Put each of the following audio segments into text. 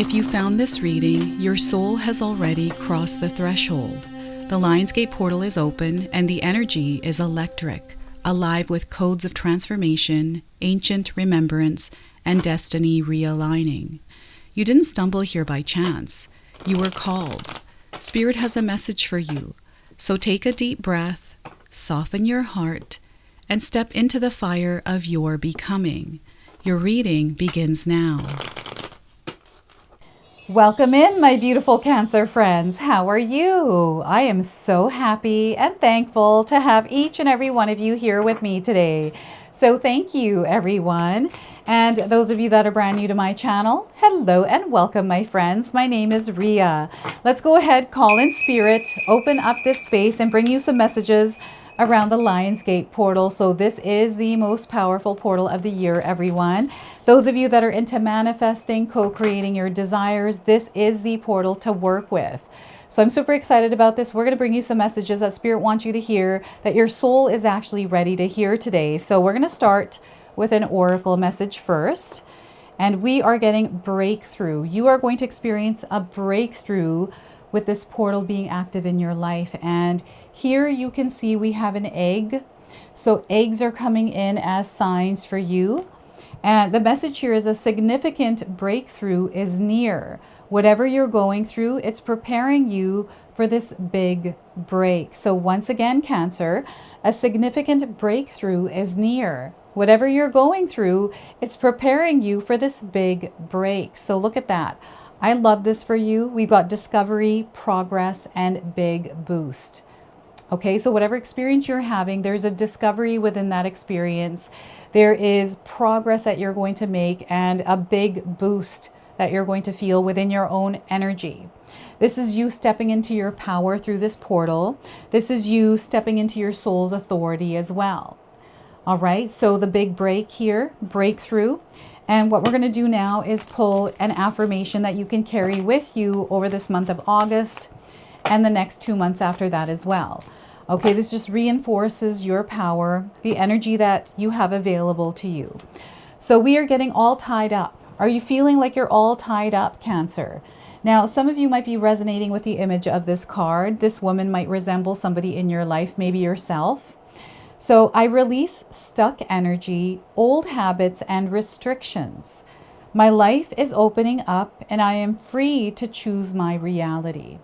If you found this reading, your soul has already crossed the threshold. The Lionsgate portal is open and the energy is electric, alive with codes of transformation, ancient remembrance, and destiny realigning. You didn't stumble here by chance. You were called. Spirit has a message for you. So take a deep breath, soften your heart, and step into the fire of your becoming. Your reading begins now. Welcome in, my beautiful Cancer friends. How are you? I am so happy and thankful to have each and every one of you here with me today. So thank you, everyone. And those of you that are brand new to my channel, hello and welcome, my friends. My name is Ria. Let's go ahead, call in spirit, open up this space and bring you some messages around the Lionsgate portal. So this is the most powerful portal of the year, everyone. Those of you that are into manifesting, co-creating your desires, this is the portal to work with. So I'm super excited about this. We're going to bring you some messages that Spirit wants you to hear, that your soul is actually ready to hear today. So we're going to start with an oracle message first. And we are getting breakthrough. You are going to experience a breakthrough with this portal being active in your life. And here you can see we have an egg. So eggs are coming in as signs for you. And the message here is a significant breakthrough is near. Whatever you're going through, it's preparing you for this big break. So once again, Cancer, a significant breakthrough is near. Whatever you're going through, it's preparing you for this big break. So look at that. I love this for you. We've got discovery, progress, and big boost. Okay, so whatever experience you're having, there's a discovery within that experience. There is progress that you're going to make and a big boost that you're going to feel within your own energy. This is you stepping into your power through this portal. This is you stepping into your soul's authority as well. All right, so the big break here, breakthrough. And what we're going to do now is pull an affirmation that you can carry with you over this month of August and the next 2 months after that as well. Okay, this just reinforces your power, the energy that you have available to you. So we are getting all tied up. Are you feeling like you're all tied up, Cancer? Now, some of you might be resonating with the image of this card. This woman might resemble somebody in your life, maybe yourself. So I release stuck energy, old habits, and restrictions. My life is opening up and I am free to choose my reality.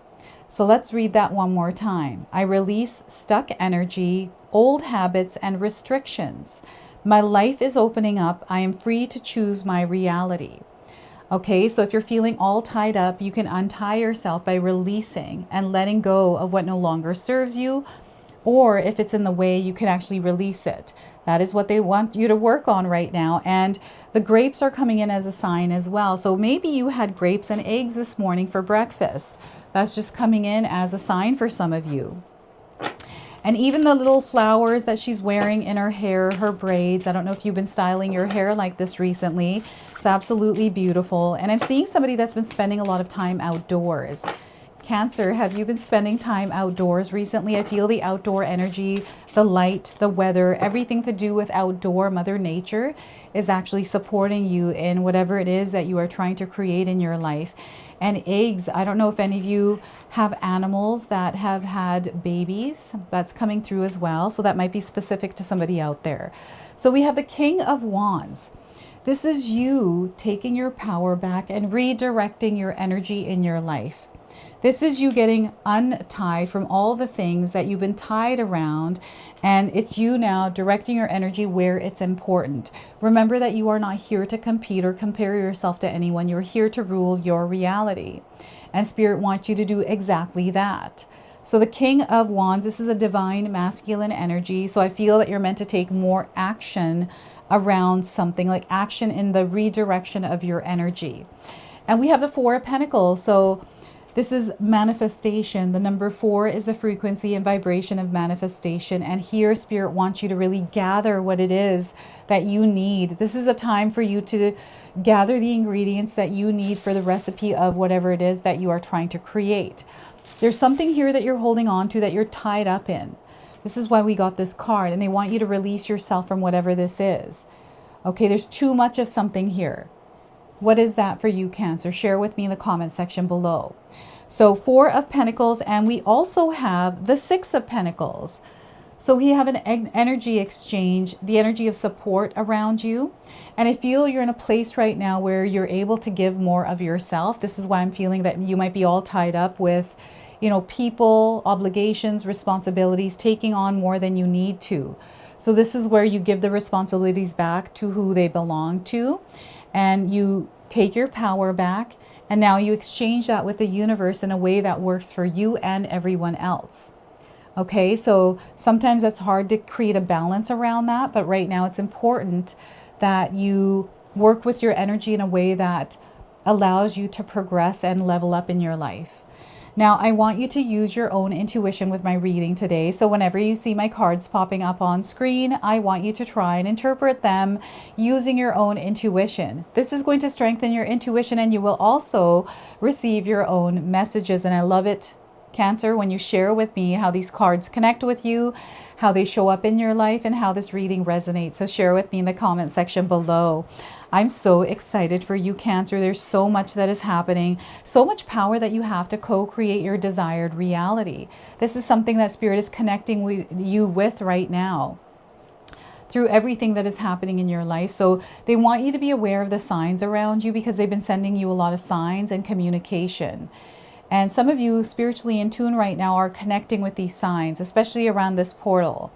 So let's read that one more time. I release stuck energy, old habits, and restrictions. My life is opening up. I am free to choose my reality. Okay, so if you're feeling all tied up, you can untie yourself by releasing and letting go of what no longer serves you. Or if it's in the way, you can actually release it. That is what they want you to work on right now. And the grapes are coming in as a sign as well. So maybe you had grapes and eggs this morning for breakfast. That's just coming in as a sign for some of you. And even the little flowers that she's wearing in her hair, her braids. I don't know if you've been styling your hair like this recently. It's absolutely beautiful. And I'm seeing somebody that's been spending a lot of time outdoors. Cancer, have you been spending time outdoors recently? I feel the outdoor energy, the light, the weather, everything to do with outdoor, Mother Nature is actually supporting you in whatever it is that you are trying to create in your life. And eggs, I don't know if any of you have animals that have had babies. That's coming through as well. So that might be specific to somebody out there. So we have the King of Wands. This is you taking your power back and redirecting your energy in your life. This is you getting untied from all the things that you've been tied around, and it's you now directing your energy where it's important. Remember that you are not here to compete or compare yourself to anyone. You're here to rule your reality, and Spirit wants you to do exactly that. So the King of Wands, this is a divine masculine energy. So I feel that you're meant to take more action around something, like action in the redirection of your energy. And we have the Four of Pentacles. So this is manifestation. The number 4 is the frequency and vibration of manifestation. And here Spirit wants you to really gather what it is that you need. This is a time for you to gather the ingredients that you need for the recipe of whatever it is that you are trying to create. There's something here that you're holding on to that you're tied up in. This is why we got this card, and they want you to release yourself from whatever this is. Okay, there's too much of something here. What is that for you, Cancer? Share with me in the comment section below. So 4 of Pentacles, and we also have the 6 of Pentacles. So we have an energy exchange, the energy of support around you. And I feel you're in a place right now where you're able to give more of yourself. This is why I'm feeling that you might be all tied up with, you know, people, obligations, responsibilities, taking on more than you need to. So this is where you give the responsibilities back to who they belong to, and you take your power back. And now you exchange that with the universe in a way that works for you and everyone else. Okay, so sometimes that's hard to create a balance around that, but right now it's important that you work with your energy in a way that allows you to progress and level up in your life. Now, I want you to use your own intuition with my reading today. So whenever you see my cards popping up on screen, I want you to try and interpret them using your own intuition. This is going to strengthen your intuition, and you will also receive your own messages. And I love it, Cancer, when you share with me how these cards connect with you, how they show up in your life, and how this reading resonates. So share with me in the comment section below. I'm so excited for you, Cancer. There's so much that is happening, so much power that you have to co-create your desired reality. This is something that Spirit is connecting with you with right now through everything that is happening in your life. So they want you to be aware of the signs around you, because they've been sending you a lot of signs and communication. And some of you spiritually in tune right now are connecting with these signs, especially around this portal.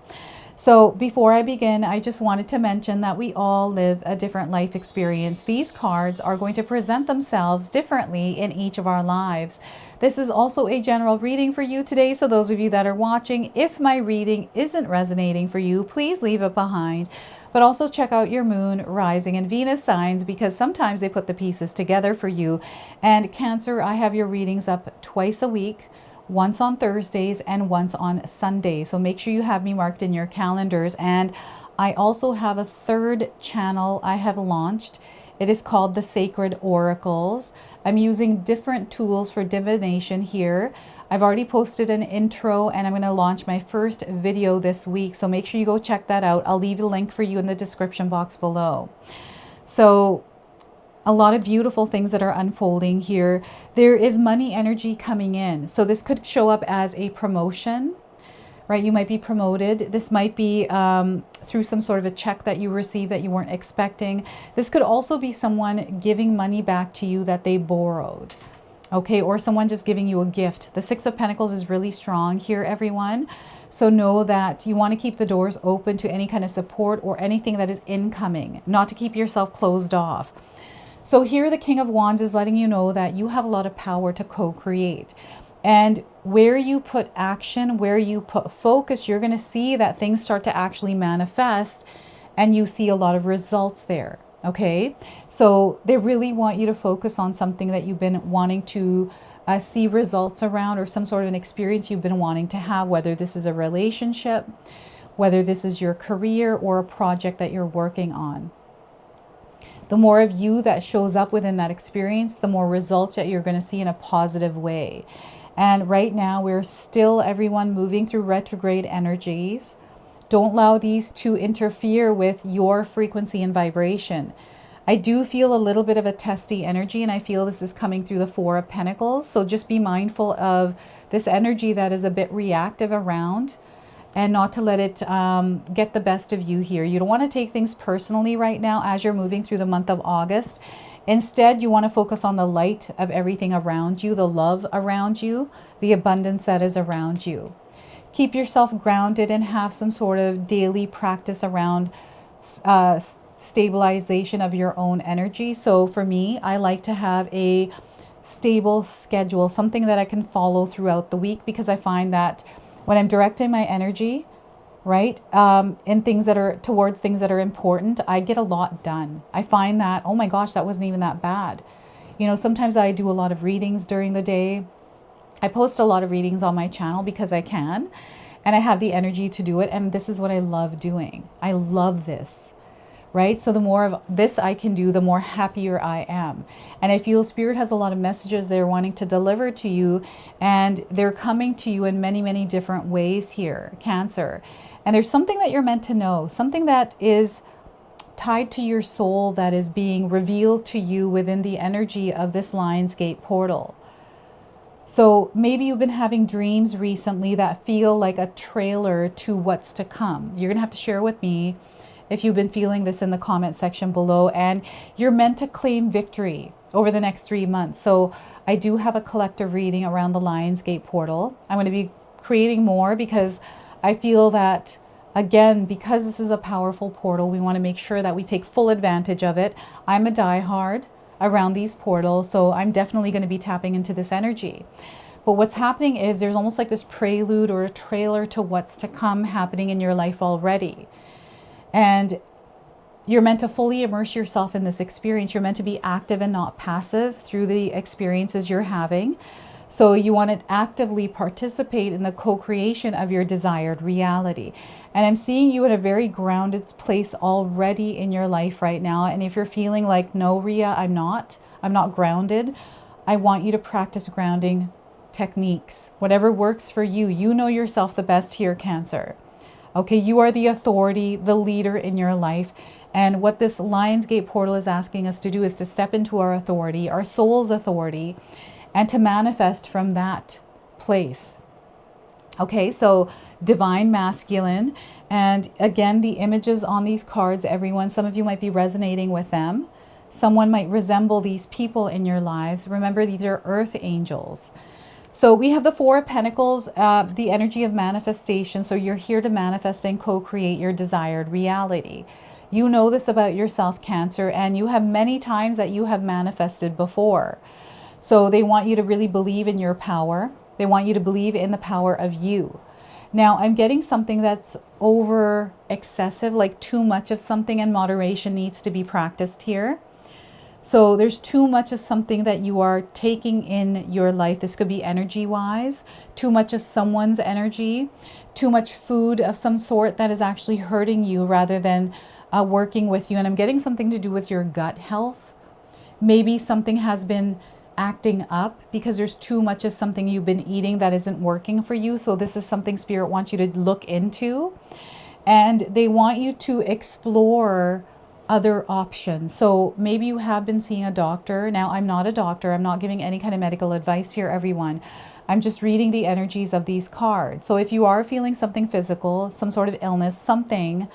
So before I begin, I just wanted to mention that we all live a different life experience. These cards are going to present themselves differently in each of our lives. This is also a general reading for you today. So those of you that are watching, if my reading isn't resonating for you, please leave it behind. But also check out your moon, rising, and Venus signs, because sometimes they put the pieces together for you. And Cancer, I have your readings up twice a week, once on Thursdays and once on Sundays. So make sure you have me marked in your calendars. And I also have a third channel I have launched. It is called the Sacred Oracles. I'm using different tools for divination here. I've already posted an intro, and I'm going to launch my first video this week. So make sure you go check that out. I'll leave a link for you in the description box below. So a lot of beautiful things that are unfolding here. There is money energy coming in. So this could show up as a promotion, right? You might be promoted. This might be through some sort of a check that you received that you weren't expecting. This could also be someone giving money back to you that they borrowed. Okay, or someone just giving you a gift. The 6 of Pentacles is really strong here, everyone. So know that you want to keep the doors open to any kind of support or anything that is incoming, not to keep yourself closed off. So here the King of Wands is letting you know that you have a lot of power to co-create. And where you put action, where you put focus, you're going to see that things start to actually manifest, and you see a lot of results there. Okay, so they really want you to focus on something that you've been wanting to see results around, or some sort of an experience you've been wanting to have, whether this is a relationship, whether this is your career, or a project that you're working on. The more of you that shows up within that experience, the more results that you're going to see in a positive way. And right now, we're still, everyone, moving through retrograde energies. Don't allow these to interfere with your frequency and vibration. I do feel a little bit of a testy energy, and I feel this is coming through the 4 of Pentacles. So just be mindful of this energy that is a bit reactive around, and not to let it get the best of you here. You don't want to take things personally right now as you're moving through the month of August. Instead, you want to focus on the light of everything around you, the love around you, the abundance that is around you. Keep yourself grounded and have some sort of daily practice around stabilization of your own energy. So for me, I like to have a stable schedule, something that I can follow throughout the week, because I find that when I'm directing my energy, right, in things that are towards things that are important, I get a lot done. I find that, oh my gosh, that wasn't even that bad. You know, sometimes I do a lot of readings during the day. I post a lot of readings on my channel because I can, and I have the energy to do it. And this is what I love doing. I love this, right? So the more of this I can do, the more happier I am. And I feel Spirit has a lot of messages they're wanting to deliver to you, and they're coming to you in many, many different ways here, Cancer. And there's something that you're meant to know, something that is tied to your soul that is being revealed to you within the energy of this Lionsgate portal. So maybe you've been having dreams recently that feel like a trailer to what's to come. You're going to have to share with me if you've been feeling this in the comment section below. And you're meant to claim victory over the next 3 months. So I do have a collective reading around the Lionsgate portal. I'm going to be creating more because I feel that, again, because this is a powerful portal, we want to make sure that we take full advantage of it. I'm a diehard around these portals, so I'm definitely going to be tapping into this energy. But what's happening is there's almost like this prelude or a trailer to what's to come happening in your life already. And you're meant to fully immerse yourself in this experience. You're meant to be active and not passive through the experiences you're having. So you want to actively participate in the co-creation of your desired reality. And I'm seeing you in a very grounded place already in your life right now. And if you're feeling like, no, Ria, I'm not grounded, I want you to practice grounding techniques. Whatever works for you. You know yourself the best here, Cancer. Okay, you are the authority, the leader in your life. And what this Lionsgate portal is asking us to do is to step into our authority, our soul's authority, and to manifest from that place. Okay, so divine masculine. And again, the images on these cards, everyone, some of you might be resonating with them. Someone might resemble these people in your lives. Remember, these are earth angels. So we have the Four of Pentacles, the energy of manifestation. So you're here to manifest and co-create your desired reality. You know this about yourself, Cancer, and you have many times that you have manifested before. So they want you to really believe in your power. They want you to believe in the power of you. Now, I'm getting something that's over excessive, like too much of something, and moderation needs to be practiced here. So there's too much of something that you are taking in your life. This could be energy-wise, too much of someone's energy, too much food of some sort that is actually hurting you rather than working with you. And I'm getting something to do with your gut health. Maybe something has been acting up because there's too much of something you've been eating that isn't working for you. So this is something Spirit wants you to look into. And they want you to explore other options. So maybe you have been seeing a doctor. Now, I'm not a doctor. I'm not giving any kind of medical advice here, everyone. I'm just reading the energies of these cards. So if you are feeling something physical, some sort of illness, something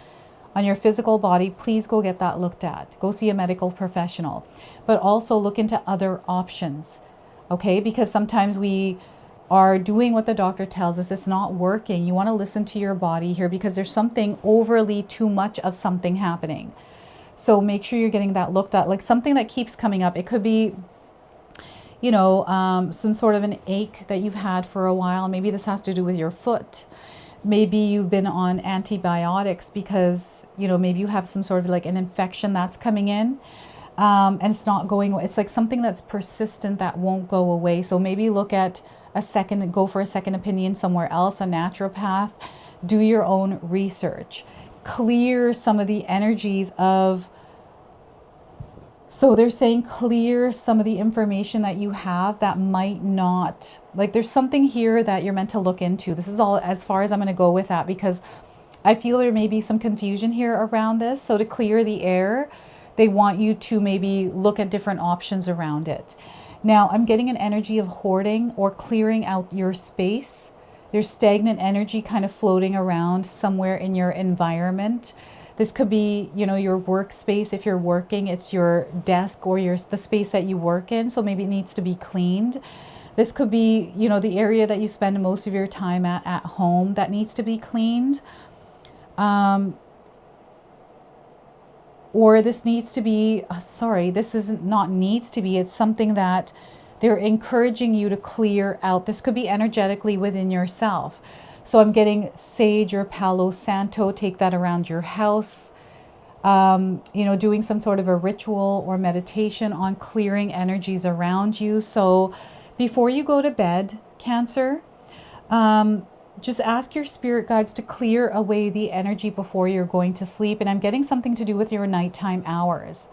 on your physical body, please go get that looked at. Go see a medical professional. But also look into other options, okay? Because sometimes we are doing what the doctor tells us. It's not working. You want to listen to your body here because there's something overly too much of something happening. So make sure you're getting that looked at. Like something that keeps coming up. It could be, you know, some sort of an ache that you've had for a while. Maybe this has to do with your foot. Maybe you've been on antibiotics because, you know, maybe you have some sort of like an infection that's coming in and it's not going away. It's like something that's persistent that won't go away. So maybe look at go for a second opinion somewhere else, a naturopath. Do your own research. Clear some of the energies of, so they're saying clear some of the information that you have that might not, like there's something here that you're meant to look into. This is all as far as I'm going to go with that because I feel there may be some confusion here around this. So to clear the air, they want you to maybe look at different options around it. Now, I'm getting an energy of hoarding or clearing out your space. There's stagnant energy kind of floating around somewhere in your environment. This could be, you know, your workspace. If you're working, it's your desk or the space that you work in. So maybe it needs to be cleaned. This could be, you know, the area that you spend most of your time at home that needs to be cleaned. Or this needs to be, this isn't not needs to be, it's something that they're encouraging you to clear out. This could be energetically within yourself. So I'm getting sage or Palo Santo, take that around your house. You know, doing some sort of a ritual or meditation on clearing energies around you. So before you go to bed, Cancer, just ask your spirit guides to clear away the energy before you're going to sleep. And I'm getting something to do with your nighttime hours.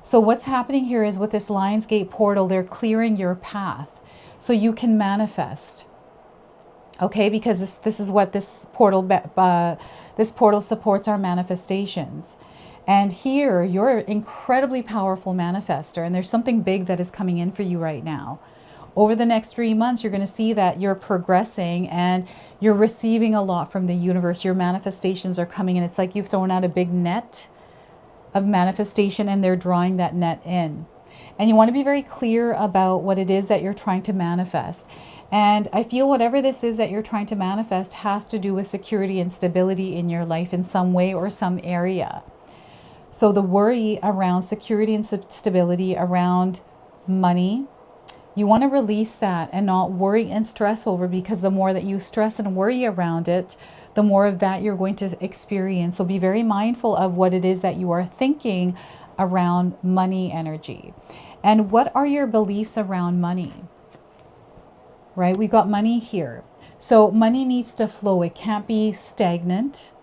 So what's happening here is with this Lionsgate portal, they're clearing your path so you can manifest. Okay, because this is what this portal supports, our manifestations. And here, you're an incredibly powerful manifester, and there's something big that is coming in for you right now. Over the next 3 months, you're going to see that you're progressing and you're receiving a lot from the universe. Your manifestations are coming in. It's like you've thrown out a big net of manifestation and they're drawing that net in. And you want to be very clear about what it is that you're trying to manifest. And I feel whatever this is that you're trying to manifest has to do with security and stability in your life in some way or some area. So the worry around security and stability, around money, you want to release that and not worry and stress over, because the more that you stress and worry around it, the more of that you're going to experience. So be very mindful of what it is that you are thinking around money energy. And what are your beliefs around money? Right? We've got money here. So money needs to flow. It can't be stagnant.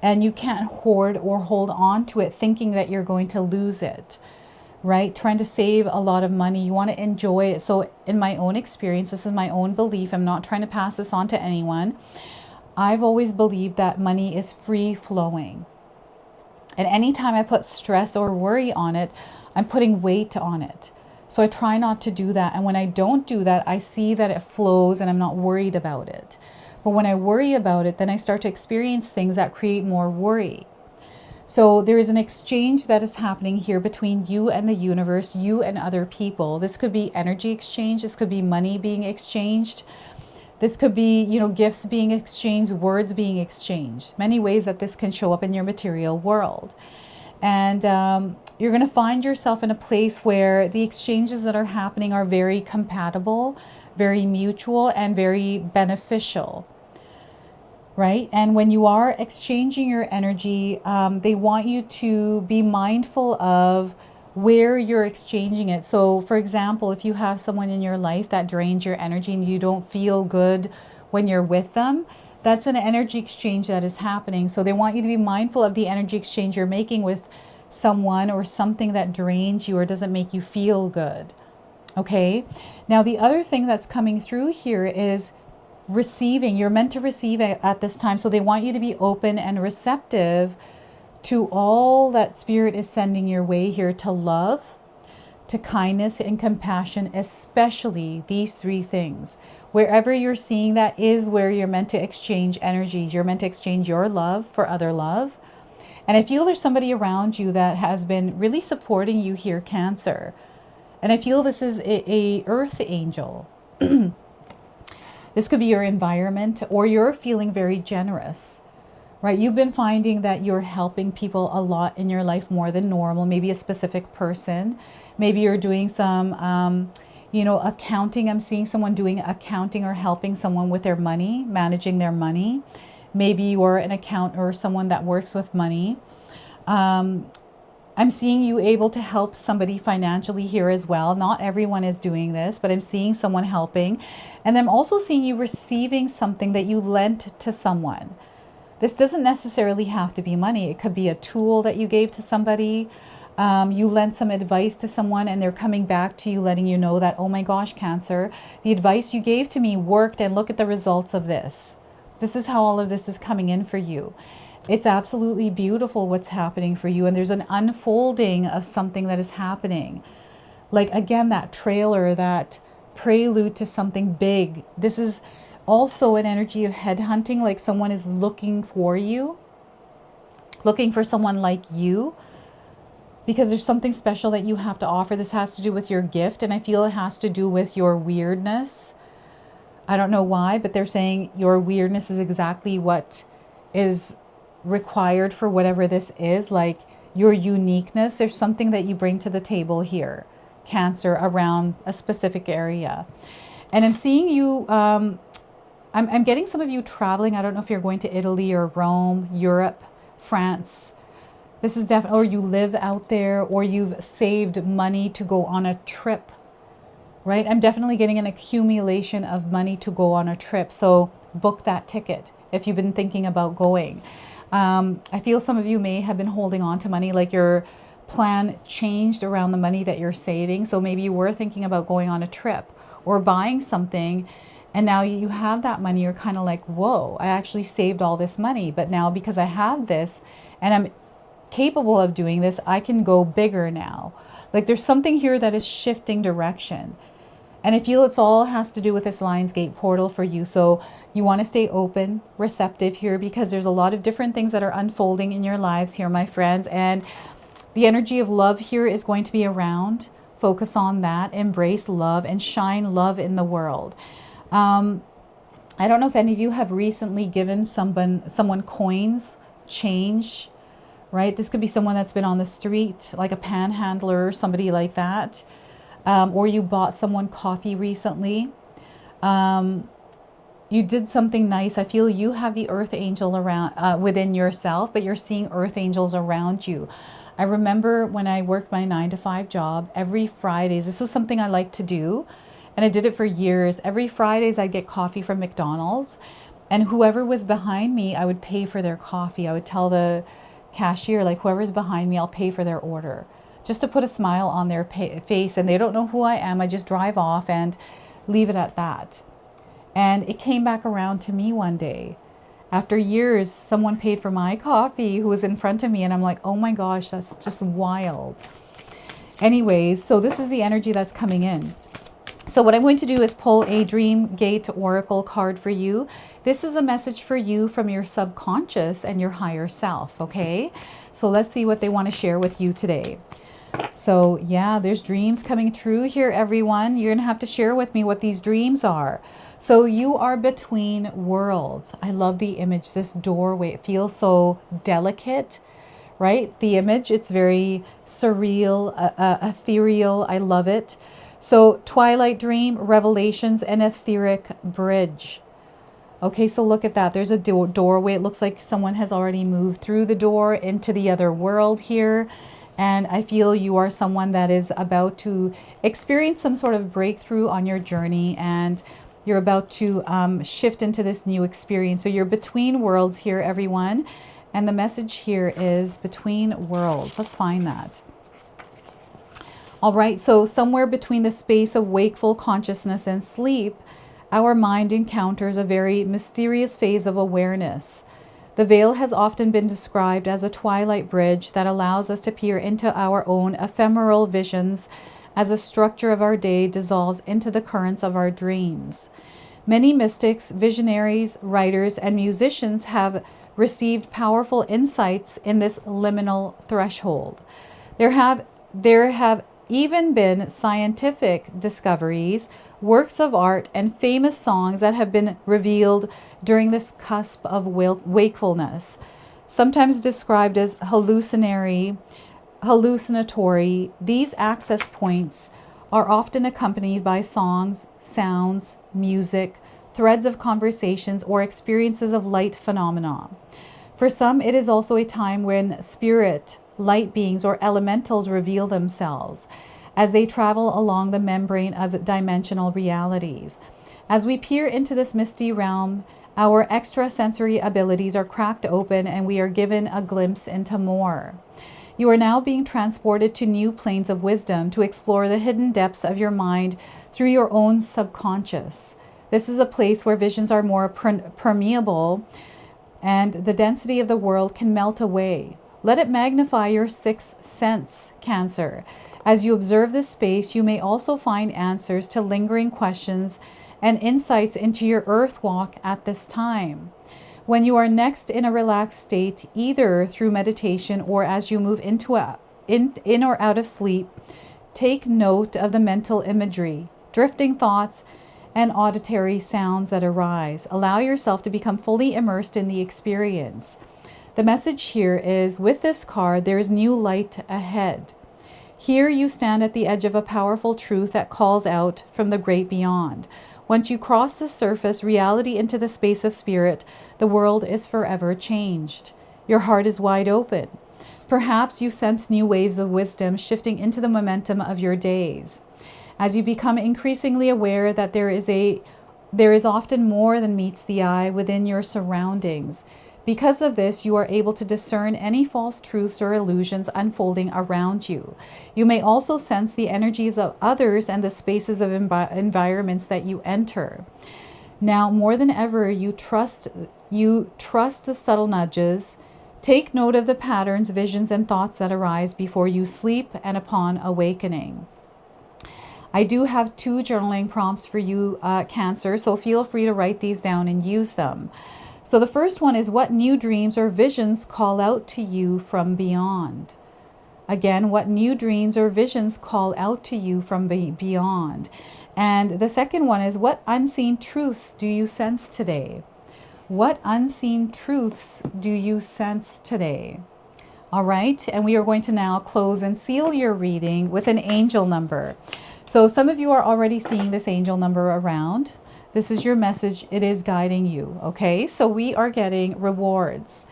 And you can't hoard or hold on to it thinking that you're going to lose it. Right? Trying to save a lot of money. You want to enjoy it. So in my own experience, this is my own belief. I'm not trying to pass this on to anyone. I've always believed that money is free flowing. And anytime I put stress or worry on it, I'm putting weight on it. So I try not to do that. And when I don't do that, I see that it flows and I'm not worried about it. But when I worry about it, then I start to experience things that create more worry. So there is an exchange that is happening here between you and the universe, you and other people. This could be energy exchange. This could be money being exchanged. This could be, gifts being exchanged, words being exchanged. Many ways that this can show up in your material world. And you're going to find yourself in a place where the exchanges that are happening are very compatible, very mutual, and very beneficial. Right? And when you are exchanging your energy, they want you to be mindful of where you're exchanging it. So for example, if you have someone in your life that drains your energy and you don't feel good when you're with them, that's an energy exchange that is happening. So they want you to be mindful of the energy exchange you're making with someone or something that drains you or doesn't make you feel good. Okay? Now the other thing that's coming through here is receiving. You're meant to receive at this time. So they want you to be open and receptive to all that Spirit is sending your way here, to love, to kindness and compassion, especially these 3 things. Wherever you're seeing that is where you're meant to exchange energies. You're meant to exchange your love for other love. And I feel there's somebody around you that has been really supporting you here, Cancer. And I feel this is a earth angel. This could be your environment, or you're feeling very generous, right? You've been finding that you're helping people a lot in your life, more than normal, maybe a specific person. Maybe you're doing some, accounting. I'm seeing someone doing accounting or helping someone with their money, managing their money. Maybe you're an accountant or someone that works with money. I'm seeing you able to help somebody financially here as well. Not everyone is doing this, but I'm seeing someone helping. And I'm also seeing you receiving something that you lent to someone. This doesn't necessarily have to be money. It could be a tool that you gave to somebody. You lent some advice to someone and they're coming back to you letting you know that, oh my gosh, Cancer, the advice you gave to me worked and look at the results of this. This is how all of this is coming in for you. It's absolutely beautiful what's happening for you. And there's an unfolding of something that is happening. Like, again, that trailer, that prelude to something big. This is also an energy of headhunting, like someone is looking for you, looking for someone like you, because there's something special that you have to offer. This has to do with your gift, and I feel it has to do with your weirdness. I don't know why, but they're saying your weirdness is exactly what is required for whatever this is, like your uniqueness. There's something that you bring to the table here, Cancer, around a specific area. And I'm seeing you, I'm getting some of you traveling. I don't know if you're going to Italy or Rome, Europe, France. This is definitely, or you live out there, or you've saved money to go on a trip, right? I'm definitely getting an accumulation of money to go on a trip. So book that ticket if you've been thinking about going. I feel some of you may have been holding on to money, like your plan changed around the money that you're saving. So maybe you were thinking about going on a trip or buying something, and now you have that money. You're kind of like, whoa, I actually saved all this money. But now because I have this and I'm capable of doing this. I can go bigger now. Like there's something here that is shifting direction. And I feel it's all has to do with this Lionsgate portal for you. So you want to stay open, receptive here, because there's a lot of different things that are unfolding in your lives here, my friends. And the energy of love here is going to be around. Focus on that. Embrace love and shine love in the world. I don't know if any of you have recently given someone coins, change, right? This could be someone that's been on the street, like a panhandler or somebody like that. Or you bought someone coffee recently. You did something nice. I feel you have the earth angel around within yourself, but you're seeing earth angels around you. I remember when I worked my 9-to-5 job, every Fridays, this was something I liked to do, and I did it for years. Every Fridays I'd get coffee from McDonald's, and whoever was behind me, I would pay for their coffee. I would tell the cashier, like, whoever's behind me, I'll pay for their order, just to put a smile on their face. And they don't know who I am. I just drive off and leave it at that. And it came back around to me one day. After years, someone paid for my coffee who was in front of me, and I'm like, oh my gosh, that's just wild. Anyways, so this is the energy that's coming in. So what I'm going to do is pull a Dream Gate Oracle card for you. This is a message for you from your subconscious and your higher self, okay? So let's see what they want to share with you today. So yeah, there's dreams coming true here, everyone. You're going to have to share with me what these dreams are. So you are between worlds. I love the image, this doorway. It feels so delicate, right? The image, it's very surreal, ethereal. I love it. So twilight dream, revelations, and etheric bridge. Okay, so look at that. There's a doorway. It looks like someone has already moved through the door into the other world here. And I feel you are someone that is about to experience some sort of breakthrough on your journey, and you're about to shift into this new experience. So you're between worlds here, everyone. And the message here is between worlds. Let's find that. All right, so somewhere between the space of wakeful consciousness and sleep, our mind encounters a very mysterious phase of awareness. The veil has often been described as a twilight bridge that allows us to peer into our own ephemeral visions as the structure of our day dissolves into the currents of our dreams. Many mystics, visionaries, writers, and musicians have received powerful insights in this liminal threshold. There have even been scientific discoveries, works of art, and famous songs that have been revealed during this cusp of wakefulness, sometimes described as hallucinatory. These access points are often accompanied by songs, sounds, music, threads of conversations, or experiences of light phenomena. For some, it is also a time when spirit, light beings, or elementals reveal themselves as they travel along the membrane of dimensional realities. As we peer into this misty realm, our extrasensory abilities are cracked open and we are given a glimpse into more. You are now being transported to new planes of wisdom to explore the hidden depths of your mind through your own subconscious. This is a place where visions are more permeable and the density of the world can melt away. Let it magnify your sixth sense, Cancer. As you observe this space, you may also find answers to lingering questions and insights into your earth walk at this time. When you are next in a relaxed state, either through meditation or as you move in or out of sleep, take note of the mental imagery, drifting thoughts, and auditory sounds that arise. Allow yourself to become fully immersed in the experience. The message here is, with this card, there is new light ahead. Here you stand at the edge of a powerful truth that calls out from the great beyond. Once you cross the surface reality into the space of spirit, the world is forever changed. Your heart is wide open. Perhaps you sense new waves of wisdom shifting into the momentum of your days. As you become increasingly aware that there is often more than meets the eye within your surroundings. Because of this, you are able to discern any false truths or illusions unfolding around you. You may also sense the energies of others and the spaces of environments that you enter. Now, more than ever, you trust the subtle nudges, Take note of the patterns, visions, and thoughts that arise before you sleep and upon awakening. I do have 2 journaling prompts for you, Cancer, so feel free to write these down and use them. So the first one is, what new dreams or visions call out to you from beyond? Again, what new dreams or visions call out to you from beyond? And the second one is, what unseen truths do you sense today? What unseen truths do you sense today? All right, and we are going to now close and seal your reading with an angel number. So some of you are already seeing this angel number around. This is your message. It is guiding you. Okay, so we are getting rewards.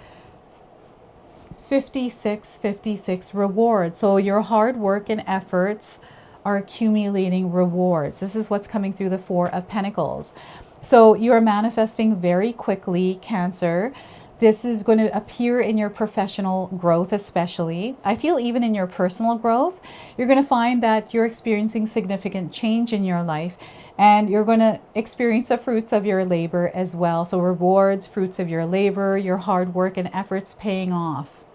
5656 rewards. So your hard work and efforts are accumulating rewards. This is what's coming through the 4 of Pentacles. So you are manifesting very quickly, Cancer. This is going to appear in your professional growth especially. I feel even in your personal growth, you're going to find that you're experiencing significant change in your life, and you're going to experience the fruits of your labor as well. So rewards, fruits of your labor, your hard work and efforts paying off.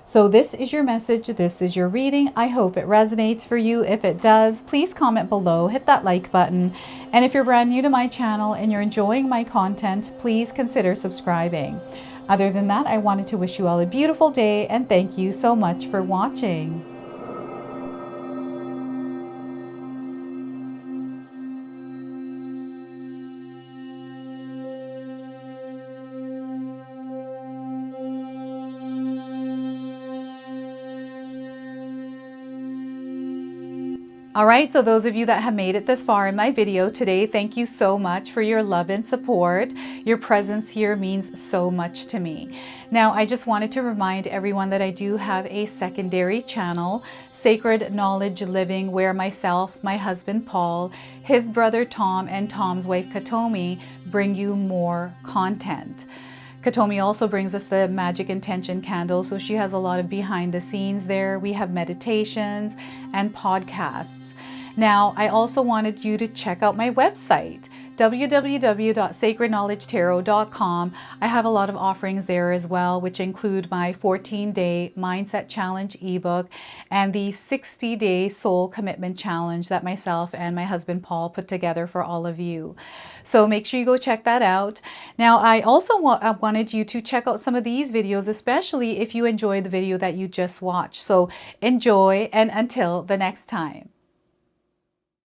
So this is your message. This is your reading. I hope it resonates for you. If it does, please comment below, hit that like button. And if you're brand new to my channel and you're enjoying my content, please consider subscribing. Other than that, I wanted to wish you all a beautiful day and thank you so much for watching. All right, so those of you that have made it this far in my video today, thank you so much for your love and support. Your presence here means so much to me. Now, I just wanted to remind everyone that I do have a secondary channel, Sacred Knowledge Living, where myself, my husband Paul, his brother Tom, and Tom's wife Katomi bring you more content. Katomi also brings us the Magic Intention candle, so she has a lot of behind the scenes there. We have meditations and podcasts. Now, I also wanted you to check out my website, www.sacredknowledgetarot.com. I have a lot of offerings there as well, which include my 14-day Mindset Challenge ebook and the 60-day Soul Commitment Challenge that myself and my husband Paul put together for all of you. So make sure you go check that out. Now, I also wanted you to check out some of these videos, especially if you enjoyed the video that you just watched. So enjoy, and until the next time.